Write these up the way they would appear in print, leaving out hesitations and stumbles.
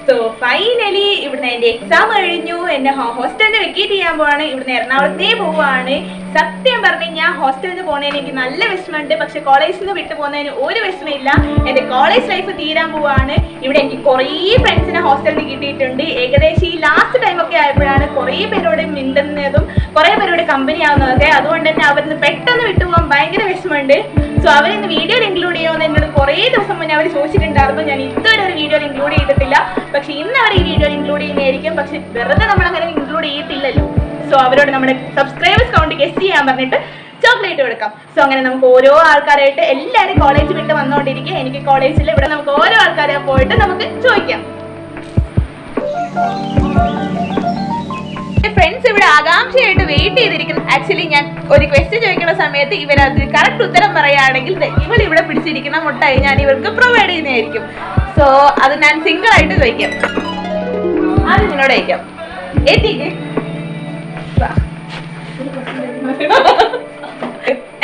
So finally ഇവിടുന്ന് എൻ്റെ exam കഴിഞ്ഞു. എന്നെ ഹോസ്റ്റലിൽ വെക്കേറ്റ് ചെയ്യാൻ പോവാണ്. ഇവിടുന്ന് എറണാകുളത്തേ പോവാണ്. സത്യം പറഞ്ഞു ഞാൻ ഹോസ്റ്റലിൽ നിന്ന് പോകുന്നതിന് എനിക്ക് നല്ല വിഷമമുണ്ട്. പക്ഷെ കോളേജിൽ നിന്ന് വിട്ടു പോകുന്നതിന് ഒരു വിഷമമില്ല. എൻ്റെ കോളേജ് ലൈഫ് തീരാൻ പോവാണ്. ഇവിടെ എനിക്ക് കുറേ ഫ്രണ്ട്സിനെ ഹോസ്റ്റലിൽ നിന്ന് കിട്ടിയിട്ടുണ്ട്. ഏകദേശം ഈ ലാസ്റ്റ് ടൈമൊക്കെ ആയപ്പോഴാണ് കുറേ പേരോട് മിണ്ടുന്നതും കുറേ പേരോട് കമ്പനി ആവുന്നതൊക്കെ. അതുകൊണ്ട് തന്നെ അവരിന്ന് പെട്ടെന്ന് വിട്ടുപോകാൻ ഭയങ്കര വിഷമമുണ്ട്. സോ അവരിന്ന് വീഡിയോയിൽ ഇൻക്ലൂഡ് ചെയ്യുമെന്ന് എന്നോട് കുറേ ദിവസം മുന്നേ അവർ ചോദിച്ചിട്ടുണ്ടായിരുന്നു. ഞാൻ ഇതുവരെ ഒരു വീഡിയോയിൽ ഇൻക്ലൂഡ് ചെയ്തിട്ടില്ല. പക്ഷെ ഇന്ന് അവർ ഈ വീഡിയോയിൽ ഇൻക്ലൂഡ് ചെയ്യുന്നതായിരിക്കും. പക്ഷെ വെറുതെ നമ്മൾ അങ്ങനെ ഇൻക്ലൂഡ് ചെയ്യത്തില്ലല്ലോ. സോ അവരോട് നമ്മുടെ സബ്സ്ക്രൈബേഴ്സ് കൗണ്ട് ഗെസ് ചെയ്യാൻ പറഞ്ഞിട്ട് ചോക്ലേറ്റ് കൊടുക്കാം. സോ അങ്ങനെ നമുക്ക് ഓരോ ആൾക്കാരായിട്ട് എല്ലാവരും കോളേജ് വിട്ട് വന്നുകൊണ്ടിരിക്കുക. എനിക്ക് കോളേജിൽ ഇവിടെ നമുക്ക് ഓരോ ആൾക്കാരെ പോയിട്ട് നമുക്ക് ചോദിക്കാം. ഫ്രണ്ട്സ് ഇവിടെ ആകാംക്ഷയായിട്ട് വെയിറ്റ് ചെയ്തിരിക്കുന്നു. ആക്ച്വലി ഞാൻ ഒരു ക്വസ്റ്റ്യൻ ചോദിക്കുന്ന സമയത്ത് ഇവരത് കറക്റ്റ് ഉത്തരം പറയുകയാണെങ്കിൽ ഇവൾ ഇവിടെ പിടിച്ചിരിക്കുന്ന മുട്ടായി ഞാൻ ഇവർക്ക് പ്രൊവൈഡ് ചെയ്യുന്നതായിരിക്കും. സോ അത് ഞാൻ സിംഗിൾ ആയിട്ട് ചോദിക്കാം. അത് നിന്നോട് ചോദിക്കാം. എത്തിക്ക്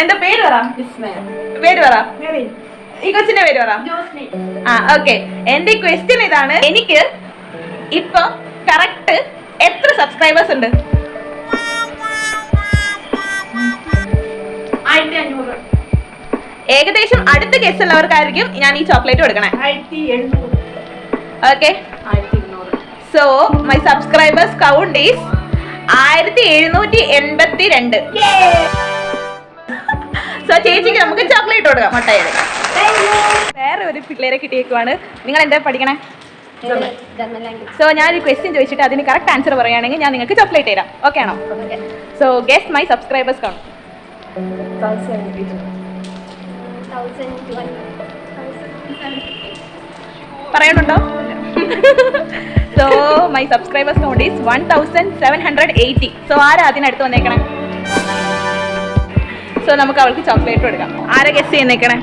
എന്താ പേര് പറ. പേര് പറ. ഈ കൊച്ചിന്റെ പേര് പറ. ഓക്കെ. എന്റെ ക്വസ്റ്റ്യൻ ഇതാണ്. എനിക്ക് ഇപ്പൊ കറക്റ്റ് എത്ര സബ്സ്ക്രൈബേഴ്സ് ഉണ്ട്? 1500. ഏകദേശം അടുത്ത ഗെസ് ഉള്ളവർക്കായിരിക്കും ഞാൻ ഈ ചോക്ലേറ്റ് കൊടുക്കണേ. 1700. Okay. 1200. So my subscribers count is 1782. So ചേച്ചിക്ക് നമുക്ക് ചോക്ലേറ്റ് കൊടുക്കാം. മുട്ടയുടെ വേറെ ഒരു പിള്ളേരെ കിട്ടിയേക്കുവാണ്. നിങ്ങൾ എന്താ പഠിക്കണേ? സോ ഞാനൊരു ക്വസ്റ്റ്യൻ ചോദിച്ചിട്ട് അതിന് കറക്റ്റ് ആൻസർ പറയുകയാണെങ്കിൽ ഞാൻ നിങ്ങൾക്ക് ചോക്ലേറ്റ് തരാം. ഓക്കെ ആണോ? So guess my subscribers count. പറയണുണ്ടോ? So my subscribers count is 1780. So ആരാ അതിനടുത്ത് വന്നേക്കണേ? സോ നമുക്ക് അവൾക്ക് ചോക്ലേറ്റ് കൊടുക്കാം. ആരാ ഗെസ് ചെയ്യുന്നേക്കണേ?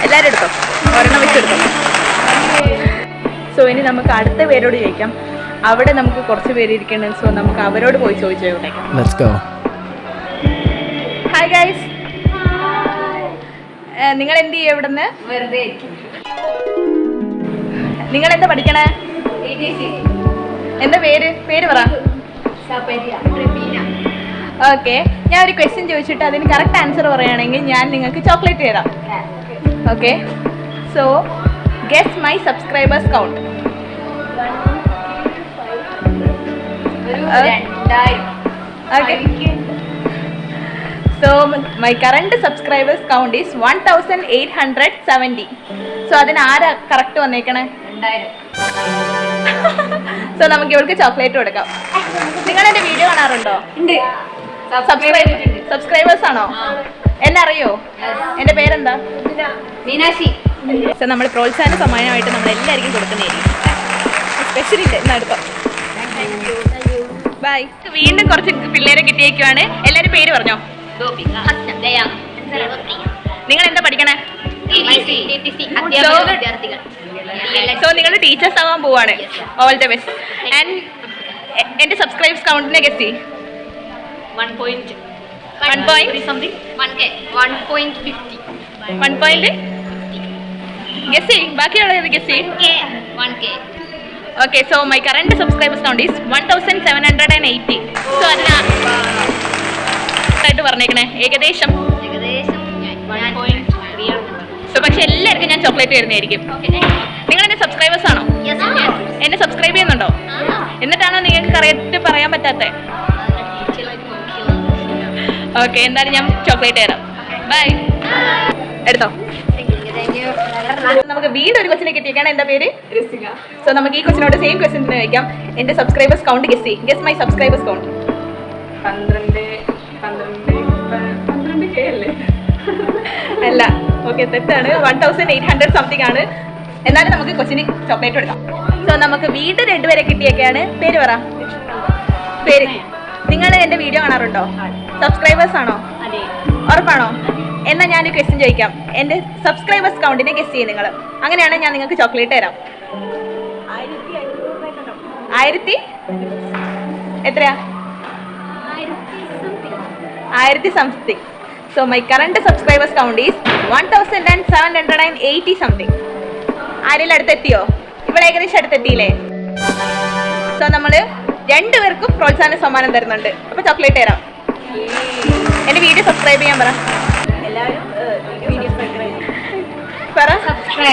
എല്ലാവരും എടുത്തോ, ഒരെണ്ണം വെച്ചെടുത്തോ. സോ ഇനി നമുക്ക് അടുത്ത പേരോട് ചോദിക്കാം. അവിടെ നമുക്ക് കുറച്ച് പേര് ഇരിക്കണം. സോ നമുക്ക് അവരോട് പോയി ചോദിച്ചോട്ടേക്കാം. ഹായ് ഗൈസ്, നിങ്ങൾ എന്ത് ചെയ്യും ഇവിടുന്ന്? നിങ്ങൾ എന്താ പഠിക്കണേ? എന്താ പേര്? പേര് പറ. ഓക്കെ. ഞാൻ ഒരു ക്വസ്റ്റ്യൻ ചോദിച്ചിട്ട് അതിന് കറക്റ്റ് ആൻസർ പറയുകയാണെങ്കിൽ ഞാൻ നിങ്ങൾക്ക് ചോക്ലേറ്റ് തരാം. Okay. So guess my subscribers count. Okay. So my current subscribers count is 1870. So അതിന് ആരാ കറക്റ്റ് വന്നേക്കണേ? 2000. സോ നമുക്ക് ഇവൾക്ക് ചോക്ലേറ്റ് കൊടുക്കാം. നിങ്ങൾ എന്റെ വീഡിയോ കാണാറുണ്ടോ? സബ്സ്ക്രൈബേഴ്സ് ആണോ? എന്നെ അറിയോ? എന്റെ പേരെന്താ? മീനാക്ഷി. സോ നമ്മൾ പ്രോത്സാഹന സമ്മാനമായിട്ട് നമ്മൾ എല്ലാവർക്കും കൊടുക്കുന്നതായിരിക്കും. സ്പെഷ്യൽ ഇല്ല ഇന്നടുത്തോ. ബൈ. വീണ്ടും കുറച്ച് പിള്ളേരെ കിട്ടിയേക്കുവാണ്. എല്ലാവരും പേര് പറഞ്ഞോ. നിങ്ങൾ എന്താ പഠിക്കണേ? സോ നിങ്ങൾ ടീച്ചേഴ്സ് ആവാൻ പോവാണ്. All the best. ആൻഡ് എന്റെ സബ്സ്ക്രൈബേഴ്സ് കൗണ്ടിനെ ഗെസ് ചെയ്യ്. 1.50. Guess it. ബാക്കിയുള്ളത് ഗെസ് ചെയ്യ്. 1K. Okay, so my current subscribers count is 1780. So അതിനായിട്ട് പറഞ്ഞേക്കണേ ഏകദേശം. സോ പക്ഷെ എല്ലാവർക്കും ഞാൻ ചോക്ലേറ്റ് തരുന്നതായിരിക്കും. നിങ്ങൾ എന്റെ സബ്സ്ക്രൈബേഴ്സ് ആണോ? എന്നെ സബ്സ്ക്രൈബ് ചെയ്യുന്നുണ്ടോ? എന്നിട്ടാണോ നിങ്ങൾക്ക് കറക്റ്റ് പറയാൻ പറ്റാത്തത്? ഓക്കെ, എന്തായാലും ഞാൻ ചോക്ലേറ്റ് തരാം. ബൈ. എടുത്തോ. നമുക്ക് വീണ്ടും ഒരു ക്വസ്റ്റിനെ കിട്ടിയേക്കാണ്. എന്താ പേര്? സോ നമുക്ക് ഈ ക്വസ്റ്റിനോട് സെയിം ക്വസ്റ്റ്യൻ തന്നെ വയ്ക്കാം. എന്റെ സബ്സ്ക്രൈബേഴ്സ് കൗണ്ട് ഗെസ് ചെയ്യും. Guess my subscribers count. 12K അല്ലേ? അല്ല, ഓക്കെ, തെറ്റാണ്. 1800 സംതിങ് ആണ്. എന്നാലും നമുക്ക് ക്വസ്റ്റിന് ചോക്ലേറ്റ് കൊടുക്കാം. സോ നമുക്ക് വീണ്ടും രണ്ടുപേരെ കിട്ടിയൊക്കെയാണ്. പേര് പറ. പേര്. നിങ്ങൾ എന്റെ വീഡിയോ കാണാറുണ്ടോ? സബ്സ്ക്രൈബേഴ്സ് ആണോ? ഉറപ്പാണോ? എന്നാൽ ഞാനൊരു ക്വസ്റ്റ്യൻ ചോദിക്കാം. എൻ്റെ സബ്സ്ക്രൈബേഴ്സ് കൗണ്ടിനെ ഗെസ് ചെയ്യും നിങ്ങൾ. അങ്ങനെയാണെങ്കിൽ ഞാൻ നിങ്ങൾക്ക് ചോക്ലേറ്റ് തരാം. 1000 എത്രയാ? 1000 something. So my current subscribers count is 1780 something. ആരെങ്കിലും അടുത്തെത്തിയോ? ഇവിടെ ഏകദേശം അടുത്തെത്തിയില്ലേ? സോ നമ്മള് രണ്ടുപേർക്കും പ്രോത്സാഹന സമ്മാനം തരുന്നുണ്ട്. അപ്പൊ ചോക്ലേറ്റ് തരാം. എന്റെ വീഡിയോ സബ്സ്ക്രൈബ് ചെയ്യാൻ പറ. എല്ലാവരും പറ.